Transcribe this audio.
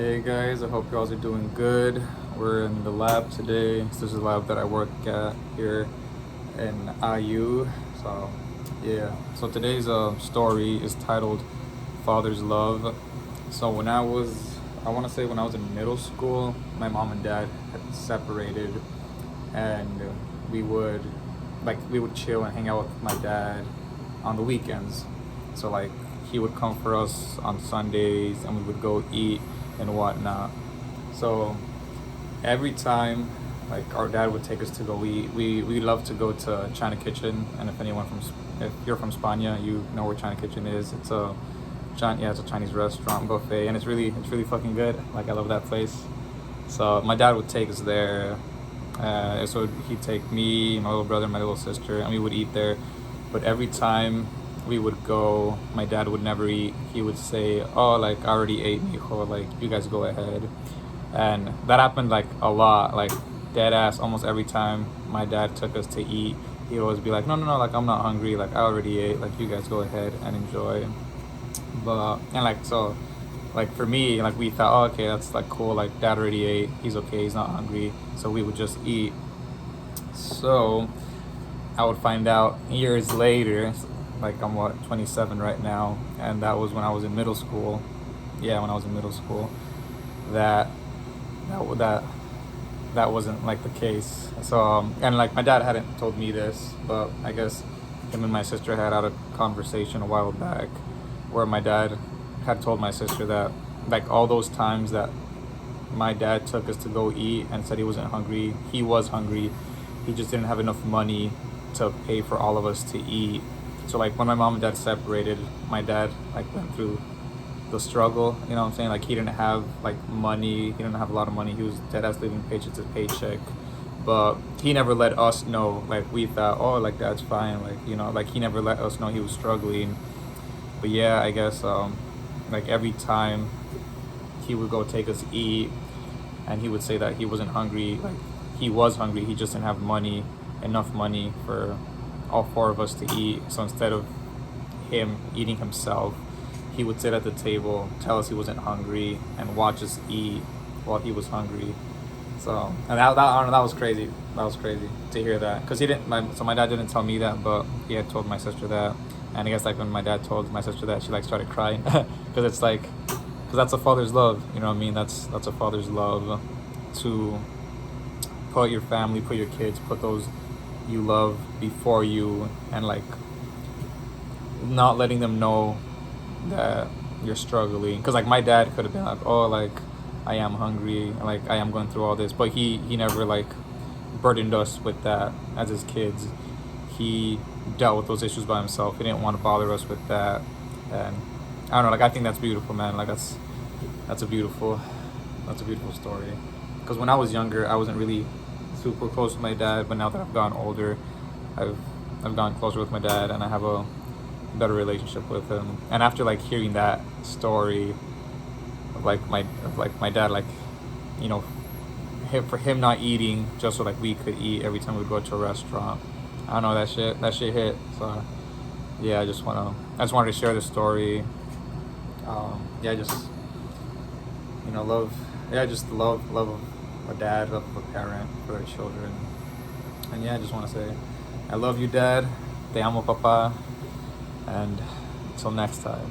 Hey guys, I hope you all are doing good. We're in the lab today. This is the lab that I work at here in IU. So, yeah. So today's story is titled Father's Love. So I want to say when I was in middle school, my mom and dad had separated, and we would chill and hang out with my dad on the weekends. So like he would come for us on Sundays, and we would go eat and whatnot. So every time like our dad would take us to go eat, we love to go to China Kitchen. And if you're from Spania, you know where China Kitchen is. It's a Chinese restaurant buffet, and it's really fucking good. Like I love that place. So my dad would take us there. So he'd take me, my little brother, my little sister, and we would eat there. But every time we would go, my dad would never eat. He would say, "Oh, like I already ate, mijo. Like you guys go ahead." And that happened like a lot, like dead ass. Almost every time my dad took us to eat, he'd always be like, "No, no, no. Like I'm not hungry. Like I already ate. Like you guys go ahead and enjoy." But and like so, like for me, like we thought, oh, okay, that's like cool. Like dad already ate. He's okay. He's not hungry. So we would just eat. So I would find out years later, like I'm 27 right now, and that was when I was in middle school. Yeah, when I was in middle school, that that that wasn't like the case. So and like my dad hadn't told me this, but I guess him and my sister had a conversation a while back, where my dad had told my sister that like all those times that my dad took us to go eat and said he wasn't hungry, he was hungry. He just didn't have enough money to pay for all of us to eat. So like when my mom and dad separated, my dad like went through the struggle, you know what I'm saying? Like he didn't have like money, he didn't have a lot of money. He was dead ass living paycheck to paycheck. But he never let us know. Like we thought, oh, like that's fine. Like you know, like he never let us know he was struggling. But yeah, I guess like every time he would go take us eat, and he would say that he wasn't hungry. Like he was hungry, he just didn't have enough money for all four of us to eat. So instead of him eating himself, he would sit at the table, tell us he wasn't hungry, and watch us eat while he was hungry. So and I don't know, that was crazy. That was crazy to hear that, because he didn't. My dad didn't tell me that, but he had told my sister that. And I guess like when my dad told my sister that, she like started crying because it's like, because that's a father's love. You know what I mean? That's a father's love, to put your family, put your kids, put those you love before you, and like not letting them know that you're struggling. Because like my dad could have been like, oh, like I am hungry, like I am going through all this, but he never like burdened us with that as his kids. He dealt with those issues by himself. He didn't want to bother us with that. And I don't know, like I think that's beautiful, man. Like that's a beautiful story. Because when I was younger, I wasn't really super close with my dad, but now that I've gotten older, I've gotten closer with my dad, and I have a better relationship with him. And after like hearing that story of my dad, like, you know, for him not eating just so like we could eat every time we would go to a restaurant, I don't know, that shit hit. So yeah, I just wanted to share this story. Yeah, just love. Yeah, just love of a dad, love of a parent for their children. And yeah, I just want to say, I love you, Dad. Te amo, Papa. And until next time.